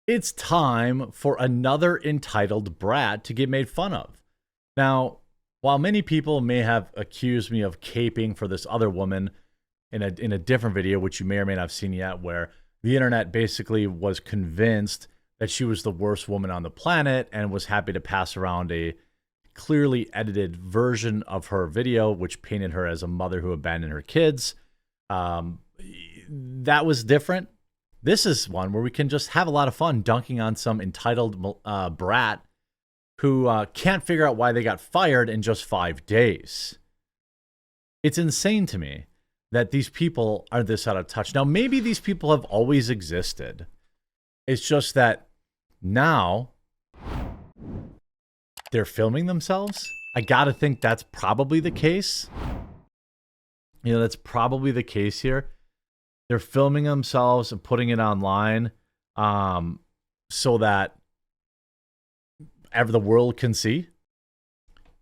It's time for another entitled brat to get made fun of. Now, while many people may have accused me of caping for this other woman in a different video, which you may or may not have seen yet, where the internet basically was convinced that she was the worst woman on the planet and was happy to pass around a clearly edited version of her video, which painted her as a mother who abandoned her kids. That was different. This is one where we can just have a lot of fun dunking on some entitled brat who can't figure out why they got fired in just 5 days. It's insane to me that these people are this out of touch. Now, maybe these people have always existed. It's just that now they're filming themselves. I gotta think that's probably the case. You know, that's probably the case here. They're filming themselves and putting it online so that the world can see.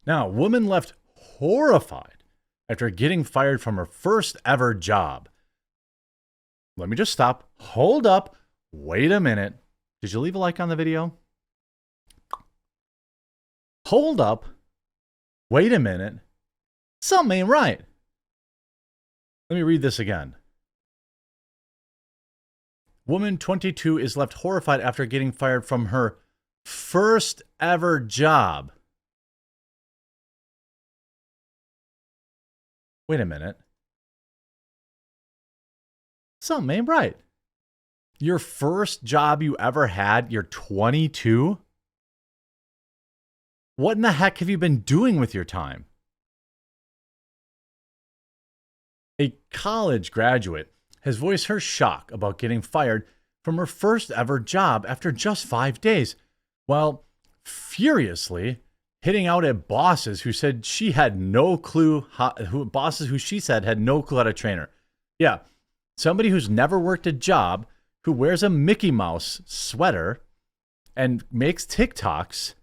Now, woman left horrified after getting fired from her first ever job. Let me just stop. Hold up. Wait a minute. Did you leave a like on the video? Hold up. Wait a minute. Something ain't right. Let me read this again. Woman 22 is left horrified after getting fired from her first ever job. Wait a minute. Something ain't right. Your first job you ever had, you're 22? What in the heck have you been doing with your time? A college graduate has voiced her shock about getting fired from her first ever job after just 5 days, while furiously hitting out at bosses who said she had no clue who she said had no clue how to train her. Yeah, somebody who's never worked a job, who wears a Mickey Mouse sweater and makes TikToks,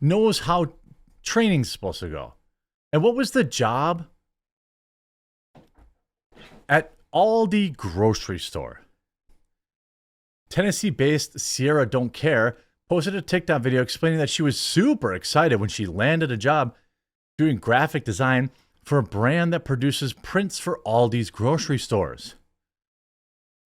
knows how training's supposed to go. And what was the job? At Aldi grocery store. Tennessee-based Sierra Don't Care posted a TikTok video explaining that she was super excited when she landed a job doing graphic design for a brand that produces prints for Aldi's grocery stores.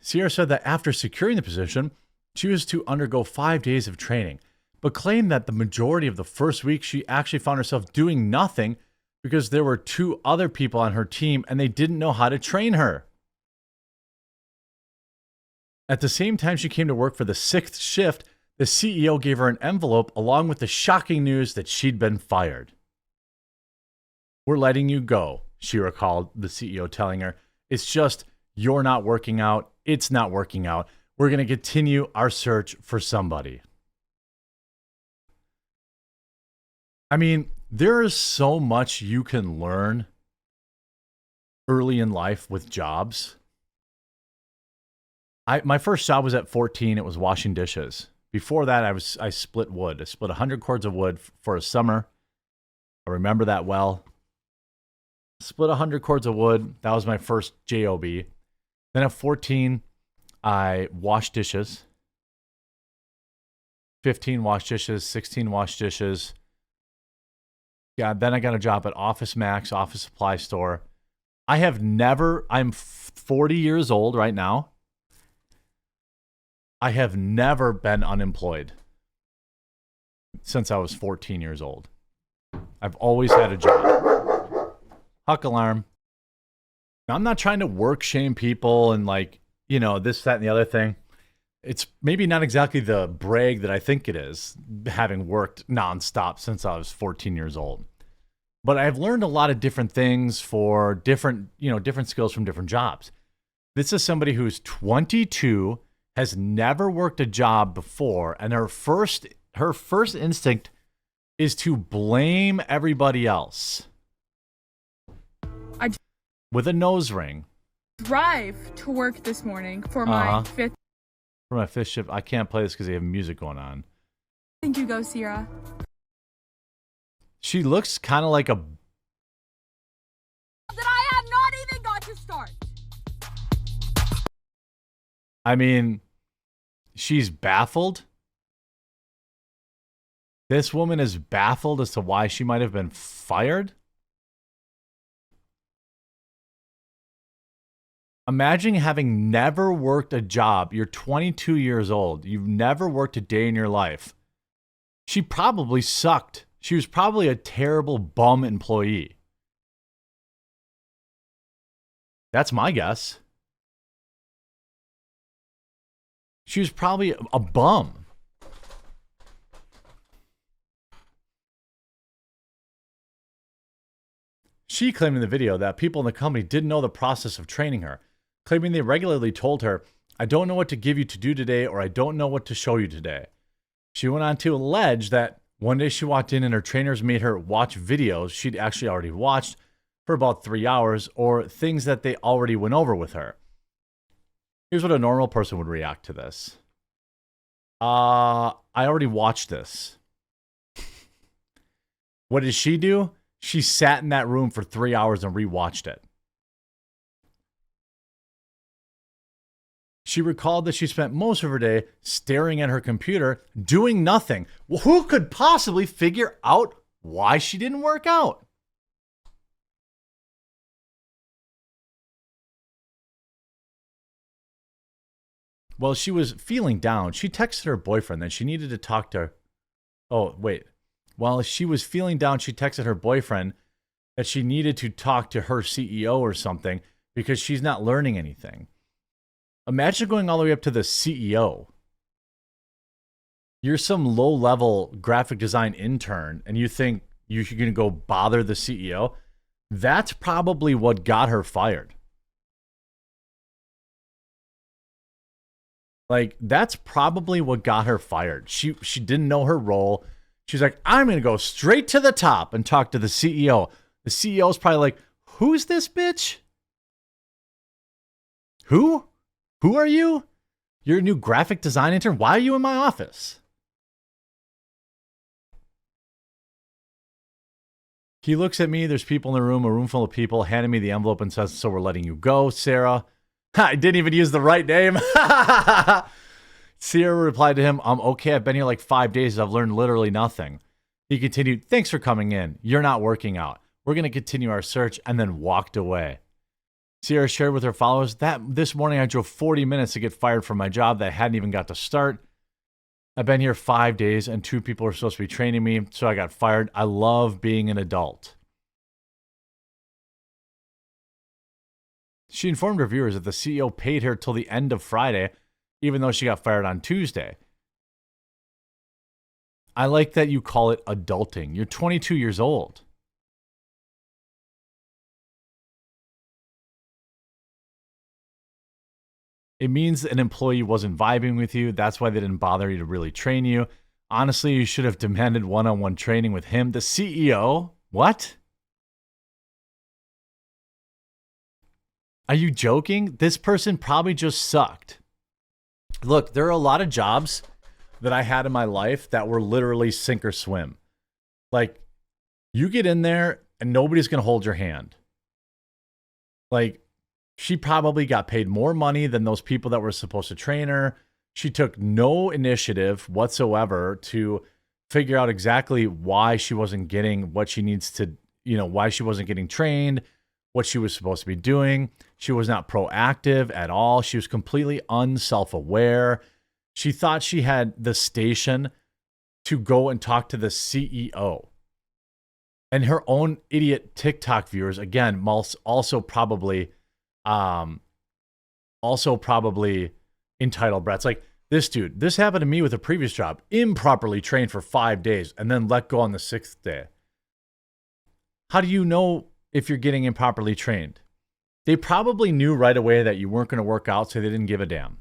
Sierra said that after securing the position, she was to undergo 5 days of training, but claimed that the majority of the first week she actually found herself doing nothing because there were 2 other people on her team and they didn't know how to train her. At the same time she came to work for the 6th shift, the CEO gave her an envelope along with the shocking news that she'd been fired. "We're letting you go," she recalled the CEO telling her. "It's just, you're not working out. It's not working out. We're going to continue our search for somebody." I mean, there is so much you can learn early in life with jobs. My first job was at 14. It was washing dishes. Before that, I split wood. I split 100 cords of wood for a summer. I remember that well. Split 100 cords of wood. That was my first job. Then at 14, I washed dishes. 15 washed dishes. 16 washed dishes. Yeah, then I got a job at Office Max, office supply store. I'm 40 years old right now. I have never been unemployed since I was 14 years old. I've always had a job. Huck alarm. Now, I'm not trying to work shame people and this, that, and the other thing. It's maybe not exactly the brag that I think it is, having worked nonstop since I was 14 years old. But I've learned a lot of different things for different skills from different jobs. This is somebody who's 22, has never worked a job before, and her first instinct is to blame everybody else. With a nose ring. Drive to work this morning for my fifth. For my 5th shift. I can't play this because they have music going on. I think you go, Sierra. She looks kind of like a... That I have not even got to start. I mean, She's baffled. This woman is baffled as to why she might have been fired. Imagine having never worked a job. You're 22 years old. You've never worked a day in your life. She probably sucked. She was probably a terrible bum employee. That's my guess. She was probably a bum. She claimed in the video that people in the company didn't know the process of training her, claiming they regularly told her, "I don't know what to give you to do today," or "I don't know what to show you today." She went on to allege that one day she walked in and her trainers made her watch videos she'd actually already watched for about 3 hours, or things that they already went over with her. Here's what a normal person would react to this. I already watched this. What did she do? She sat in that room for 3 hours and rewatched it. She recalled that she spent most of her day staring at her computer, doing nothing. Well, who could possibly figure out why she didn't work out? Well, she was feeling down. She texted her boyfriend that she needed to talk to her. Oh, wait. While she was feeling down, she texted her boyfriend that she needed to talk to her CEO or something because she's not learning anything. Imagine going all the way up to the CEO. You're some low-level graphic design intern and you think you're going to go bother the CEO? That's probably what got her fired. Like, that's probably what got her fired. She didn't know her role. She's like, I'm going to go straight to the top and talk to the CEO. The CEO's probably like, who's this bitch? Who? Who are you? You're a new graphic design intern? Why are you in my office? He looks at me. There's people in the room, a room full of people, handing me the envelope and says, "So we're letting you go, Sarah." I didn't even use the right name. Sarah replied to him, "Okay, I've been here like 5 days. I've learned literally nothing." He continued, "Thanks for coming in. You're not working out. We're going to continue our search," and then walked away. Sierra shared with her followers that this morning I drove 40 minutes to get fired from my job that I hadn't even got to start. I've been here 5 days and 2 people are supposed to be training me, so I got fired. I love being an adult. She informed her viewers that the CEO paid her till the end of Friday, even though she got fired on Tuesday. I like that you call it adulting. You're 22 years old. It means an employee wasn't vibing with you. That's why they didn't bother you to really train you. Honestly, you should have demanded one-on-one training with him. The CEO? What? Are you joking? This person probably just sucked. Look, there are a lot of jobs that I had in my life that were literally sink or swim. Like, you get in there and nobody's going to hold your hand. Like, she probably got paid more money than those people that were supposed to train her. She took no initiative whatsoever to figure out exactly why she wasn't getting what she needs to, why she wasn't getting trained, what she was supposed to be doing. She was not proactive at all. She was completely unself-aware. She thought she had the station to go and talk to the CEO. And her own idiot TikTok viewers, again, also probably entitled brats. Like, this dude, this happened to me with a previous job, improperly trained for 5 days and then let go on the 6th day. How do you know if you're getting improperly trained? They probably knew right away that you weren't going to work out, so they didn't give a damn.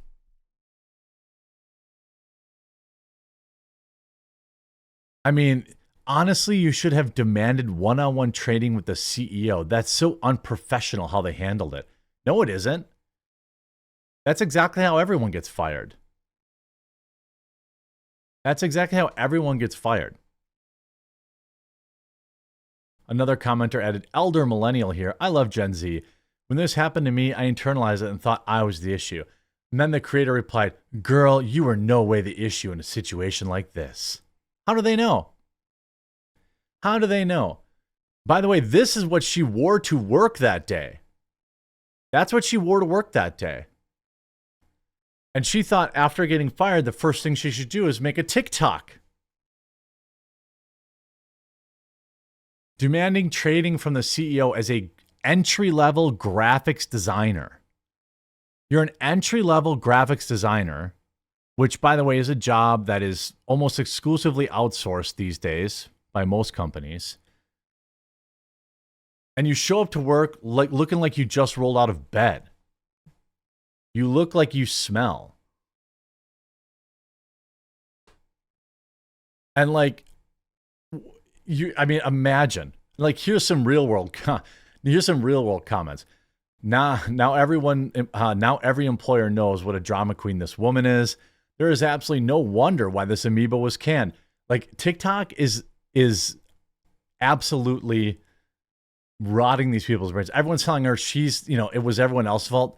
I mean, honestly, you should have demanded one-on-one training with the CEO. That's so unprofessional how they handled it. No, it isn't. That's exactly how everyone gets fired. That's exactly how everyone gets fired. Another commenter added, "Elder millennial here. I love Gen Z. When this happened to me, I internalized it and thought I was the issue. And then the creator replied, "Girl, you are no way the issue in a situation like this." How do they know? How do they know? By the way, this is what she wore to work that day. That's what she wore to work that day. And she thought after getting fired, the first thing she should do is make a TikTok. Demanding trading from the CEO as a entry-level graphics designer. You're an entry-level graphics designer, which, by the way, is a job that is almost exclusively outsourced these days by most companies. And you show up to work like looking like you just rolled out of bed. You look like you smell. And like, imagine. Like, here's some real world comments. Now every employer knows what a drama queen this woman is. There is absolutely no wonder why this amoeba was canned. Like, TikTok is absolutely rotting these people's brains. Everyone's telling her it was everyone else's fault.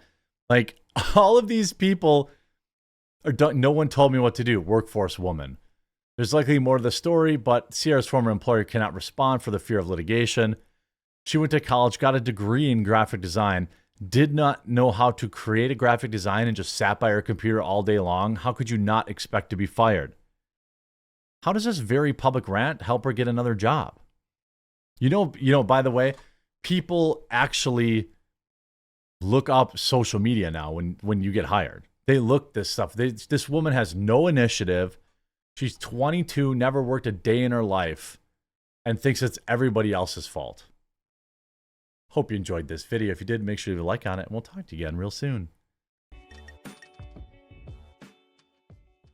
Like, all of these people no one told me what to do. Workforce woman. There's likely more to the story, but Sierra's former employer cannot respond for the fear of litigation. She went to college, got a degree in graphic design, did not know how to create a graphic design, and just sat by her computer all day long. How could you not expect to be fired? How does this very public rant help her get another job? You know, by the way, people actually look up social media now when you get hired. They look this stuff. This woman has no initiative. She's 22, never worked a day in her life, and thinks it's everybody else's fault. Hope you enjoyed this video. If you did, make sure you leave a like on it, and we'll talk to you again real soon.